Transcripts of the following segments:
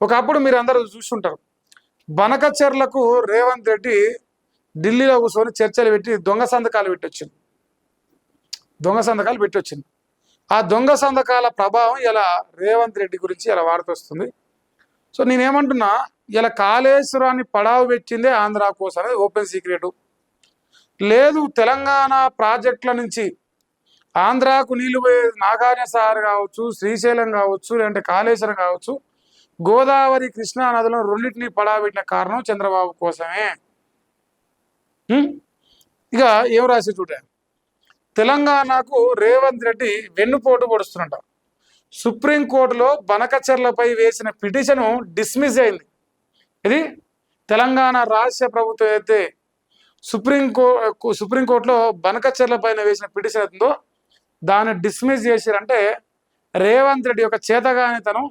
ఒకప్పుడు మీరు అందరూ చూస్తుంటారు, బనకచెర్లకు రేవంత్ రెడ్డి ఢిల్లీలో కూర్చొని చర్చలు పెట్టి దొంగ సంతకాలు పెట్టొచ్చింది. ఆ దొంగ సంతకాల ప్రభావం ఇలా రేవంత్ రెడ్డి గురించి ఇలా వార్త వస్తుంది. సో నేనేమంటున్నా, ఇలా కాళేశ్వరాన్ని పడావు పెట్టిందే ఆంధ్ర కోసం అనేది ఓపెన్ సీక్రెట్. లేదు తెలంగాణ ప్రాజెక్టుల నుంచి ఆంధ్రాకు నీళ్లు పోయే నాగార్జున సాగర్ కావచ్చు, శ్రీశైలం కావచ్చు, లేదంటే కాళేశ్వరం కావచ్చు, గోదావరి కృష్ణా నదులను రెండింటినీ పడాబెట్టిన కారణం చంద్రబాబు కోసమే. ఇక ఏం రాసి చూడ, తెలంగాణకు రేవంత్ రెడ్డి వెన్నుపోటు పొడుస్తున్నట. సుప్రీంకోర్టులో బనకచెర్లపై వేసిన పిటిషను డిస్మిస్ అయింది. ఇది తెలంగాణ రాష్ట్ర ప్రభుత్వం అయితే సుప్రీంకోర్టులో బనకచెర్ల పైన వేసిన పిటిషన్ అవుతుందో దాన్ని డిస్మిస్ చేశారంటే రేవంత్ రెడ్డి యొక్క చేతగానితనం,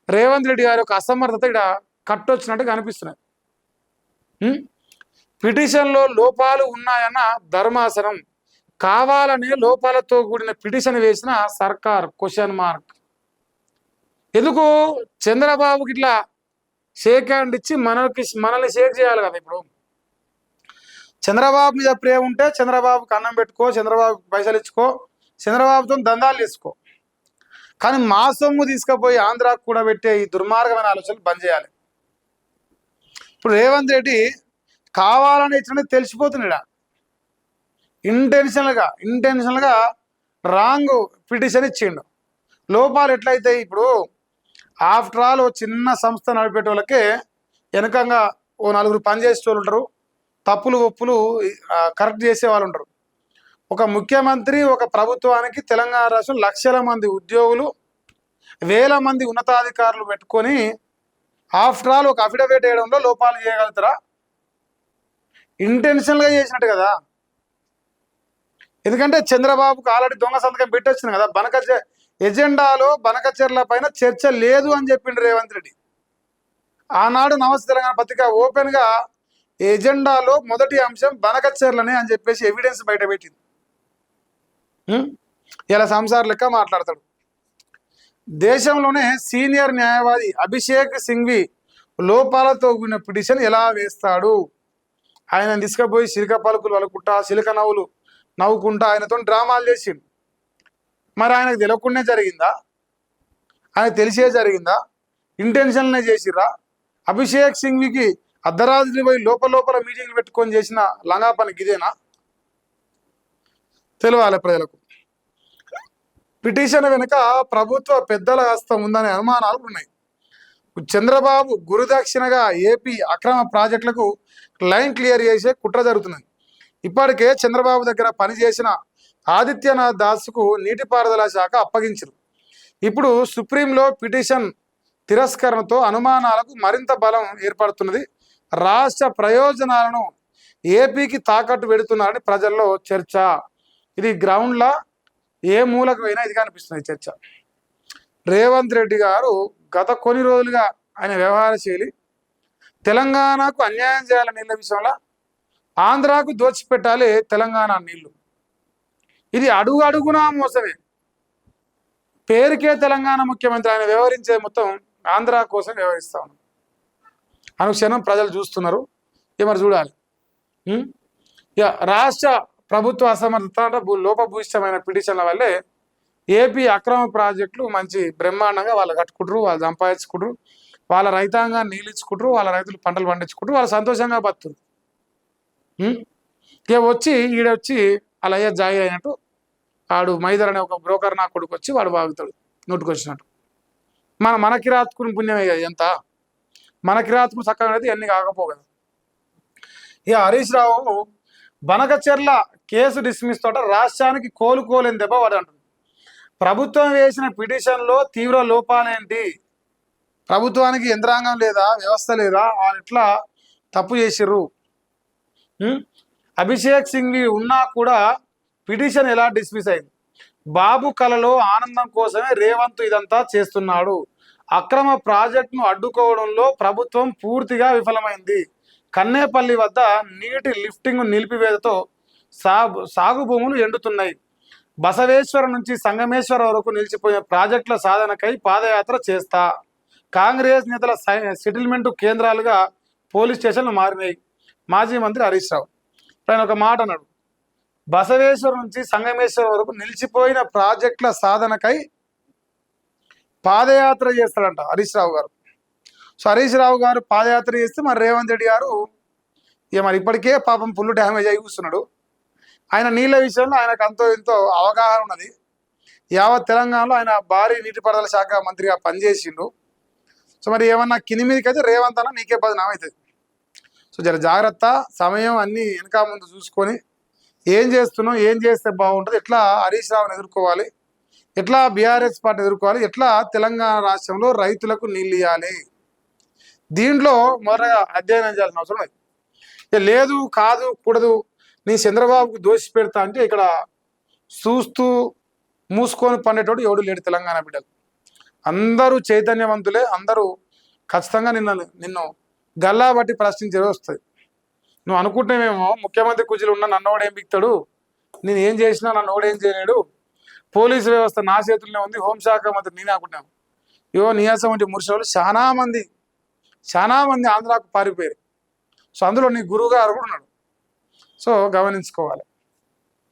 రేవంత్ రెడ్డి గారి యొక్క అసమర్థత ఇక్కడ కట్టొచ్చినట్టుగా అనిపిస్తున్నాయి. పిటిషన్లో లోపాలు ఉన్నాయన్న ధర్మాసనం, కావాలని లోపాలతో కూడిన పిటిషన్ వేసిన సర్కార్ క్వశ్చన్ మార్క్. ఎందుకు చంద్రబాబుకి ఇట్లా షేక్ హ్యాండ్ ఇచ్చి మనల్ని షేక్ చేయాలి కదా. ఇప్పుడు చంద్రబాబు మీద ప్రేమ ఉంటే చంద్రబాబుకి అన్నం పెట్టుకో, చంద్రబాబుకి పైసలు ఇచ్చుకో, చంద్రబాబుతో దందాలు చేసుకో. కానీ మా సొమ్ము తీసుకుపోయి ఆంధ్రాకు కూడా పెట్టే ఈ దుర్మార్గమైన ఆలోచనలు బంద్ చేయాలి. ఇప్పుడు రేవంత్ రెడ్డి కావాలని ఇచ్చినట్టు తెలిసిపోతున్నాడా, ఇంటెన్షనల్గా రాంగ్ పిటిషన్ ఇచ్చిండు. లోపాలు ఎట్లయితాయి? ఇప్పుడు ఆఫ్టర్ ఆల్ ఓ చిన్న సంస్థ నడిపేట వాళ్ళకే వెనకంగా ఓ నలుగురు పనిచేసే వాళ్ళు ఉంటారు, తప్పులు ఒప్పులు కరెక్ట్ చేసే వాళ్ళు ఉంటారు. ఒక ముఖ్యమంత్రి, ఒక ప్రభుత్వానికి తెలంగాణ రాష్ట్రం లక్షల మంది ఉద్యోగులు, వేల మంది ఉన్నతాధికారులు పెట్టుకొని ఆఫ్టర్ ఆల్ ఒక అఫిడవిట్ వేయడంలో లోపాలు చేయగలుగుతారా? ఇంటెన్షనల్గా చేసినట్టు కదా. ఎందుకంటే చంద్రబాబుకు ఆల్రెడీ దొంగ సంతకం పెట్టొచ్చింది కదా. ఎజెండాలో బనకచెర్ల పైన చర్చ లేదు అని చెప్పిండు రేవంత్ రెడ్డి. ఆనాడు నమస్తే తెలంగాణ పత్రిక ఓపెన్గా ఎజెండాలో మొదటి అంశం బనకచెర్లనే అని చెప్పేసి ఎవిడెన్స్ బయట పెట్టింది. ఇలా సంసార లెక్క మాట్లాడతాడు. దేశంలోనే సీనియర్ న్యాయవాది అభిషేక్ సింఘ్వి లోపాలతో కూడిన పిటిషన్ ఎలా వేస్తాడు? ఆయన తీసుకుపోయి సిలిక పలుకులు వలుకుంటా, సిలిక నవ్వుకుంటా ఆయనతో డ్రామాలు చేసిండు. మరి ఆయనకు తెలియకుండా జరిగిందా? ఆయన తెలిసే జరిగిందా? ఇంటెన్షన్నే చేసిర్రా? అభిషేక్ సింఘ్వికి అర్ధరాత్రి పోయి లోపల మీటింగ్లు పెట్టుకొని చేసిన లంగా పని ఇదేనా? తెలియాలి ప్రజలకు. పిటిషన్ వెనుక ప్రభుత్వ పెద్దల హస్తం ఉందనే అనుమానాలు ఉన్నాయి. చంద్రబాబు గురుదక్షిణగా ఏపీ అక్రమ ప్రాజెక్టులకు లైన్ క్లియర్ చేసే కుట్ర జరుగుతున్నది. ఇప్పటికే చంద్రబాబు దగ్గర పనిచేసిన ఆదిత్యనాథ్ దాస్కు నీటిపారుదల శాఖ అప్పగించారు. ఇప్పుడు సుప్రీంలో పిటిషన్ తిరస్కరణతో అనుమానాలకు మరింత బలం ఏర్పడుతున్నది. రాష్ట్ర ప్రయోజనాలను ఏపీకి తాకట్టు పెడుతున్నారని ప్రజల్లో చర్చ. ఇది గ్రౌండ్లా ఏ మూలకు పోయినా ఇది కనిపిస్తుంది చర్చ. రేవంత్ రెడ్డి గారు గత కొన్ని రోజులుగా ఆయన వ్యవహార శైలి తెలంగాణకు అన్యాయం చేయాలని నీళ్ళ విషయంలో ఆంధ్రాకు దోచిపెట్టాలి తెలంగాణ నీళ్లు. ఇది అడుగు అడుగునా మోసమే. పేరుకే తెలంగాణ ముఖ్యమంత్రి, ఆయన వ్యవహరించే మొత్తం ఆంధ్ర కోసం వ్యవహరిస్తా ఉన్నాం. అనుక్షణం ప్రజలు చూస్తున్నారు. మరి చూడాలి. ఇక రాష్ట్ర ప్రభుత్వ అసమర్థత, లోపభూయిష్టమైన పిటిషన్ల వల్లే ఏపీ అక్రమ ప్రాజెక్టులు మంచి బ్రహ్మాండంగా వాళ్ళు కట్టుకుంటారు, వాళ్ళు సంపాదించుకుంటారు, వాళ్ళ రైతాంగాన్ని నీళ్ళించుకుంటారు, వాళ్ళ రైతులు పంటలు పండించుకుంటారు, వాళ్ళు సంతోషంగా బతుకుతారు. ఇక ఈడొచ్చి అలా అయ్యా జాయి అయినట్టు వాడు మైదర్ అనే ఒక బ్రోకర్ నా కొడుకు వచ్చి వాడు బాగుతాడు నోటుకొచ్చినట్టు. మన కిరాత్కుని పుణ్యమే కదా ఎంత, మన కిరాత్కుని చక్కగా అనేది అన్ని కాకపోగదు. ఇక హరీష్ రావు బనకచెర్ల కేసు డిస్మిస్ తోట రాష్ట్రానికి కోలుకోలేని దెబ్బ వాడు అంటుంది. ప్రభుత్వం వేసిన పిటిషన్లో తీవ్ర లోపాలేంటి? ప్రభుత్వానికి యంత్రాంగం లేదా, వ్యవస్థ లేదా? వాళ్ళు ఎట్లా తప్పు చేసిర్రు? అభిషేక్ సింఘ్వి ఉన్నా కూడా పిటిషన్ ఎలా డిస్మిస్ అయింది? బాబు కలలో ఆనందం కోసమే రేవంత్ ఇదంతా చేస్తున్నాడు. అక్రమ ప్రాజెక్టును అడ్డుకోవడంలో ప్రభుత్వం పూర్తిగా విఫలమైంది. కన్నేపల్లి వద్ద నీటి లిఫ్టింగ్ నిలిపివేతతో సాగు భూములు ఎండుతున్నాయి. బసవేశ్వరం నుంచి సంగమేశ్వరం వరకు నిలిచిపోయిన ప్రాజెక్టుల సాధనకై పాదయాత్ర చేస్తా. కాంగ్రెస్ నేతల సెటిల్మెంట్ కేంద్రాలుగా పోలీస్ స్టేషన్లు మారినాయి. మాజీ మంత్రి హరీష్ రావు ఆయన ఒక మాట అన్నాడు, బసవేశ్వరం నుంచి సంగమేశ్వరం వరకు నిలిచిపోయిన ప్రాజెక్టుల సాధనకై పాదయాత్ర చేస్తాడంట హరీష్ రావు గారు. సో హరీష్ రావు గారు పాదయాత్ర చేస్తే మరి రేవంత్ రెడ్డి గారు మరి ఇప్పటికే పాపం ఫుల్ డ్యామేజ్ అయి కూర్చున్నాడు. ఆయన నీళ్ళ విషయంలో ఆయనకు అంతో ఎంతో అవగాహన ఉన్నది. యావత్ తెలంగాణలో ఆయన భారీ నీటిపారుదల శాఖ మంత్రిగా పనిచేసిండు. సో మరి ఏమన్నా కింది మీదకి అయితే రేవంత్ అన్న నీకే బదనాం అవుతుంది. సో జర జాగ్రత్త, సమయం అన్నీ వెనక ముందు చూసుకొని ఏం చేస్తున్నావు, ఏం చేస్తే బాగుంటుంది, ఎట్లా హరీష్ రావుని ఎదుర్కోవాలి, ఎట్లా బీఆర్ఎస్ పార్టీ ఎదుర్కోవాలి, ఎట్లా తెలంగాణ రాష్ట్రంలో రైతులకు నీళ్ళు ఇవ్వాలి, దీంట్లో మొదటగా అధ్యయనం చేయాల్సిన అవసరం లేదు. లేదు కాదు కూడదు నీ చంద్రబాబుకు దోషి పెడతా అంటే ఇక్కడ చూస్తూ మూసుకొని పండేటోడు ఎవడు లేడు. తెలంగాణ బిడ్డలు అందరూ చైతన్యవంతులే, అందరూ ఖచ్చితంగా నిన్ను గల్లా బట్టి ప్రశ్నించే వస్తుంది. నువ్వు అనుకుంటేమేమో ముఖ్యమంత్రి కుజీలు ఉన్న నన్నోడు ఏం బిక్తాడు, నేను ఏం చేసినా నన్నోడు ఏం చేయలేడు, పోలీసు వ్యవస్థ నా చేతుల్లోనే ఉంది, హోంశాఖ మంత్రి నేనే అనుకుంటాను. నియాసం వంటి మురుషులు చాలా మంది ఆంధ్రాకు పారిపోయారు. సో అందులో నీ గురువు గారు కూడా ఉన్నాడు. సో గమనించుకోవాలి.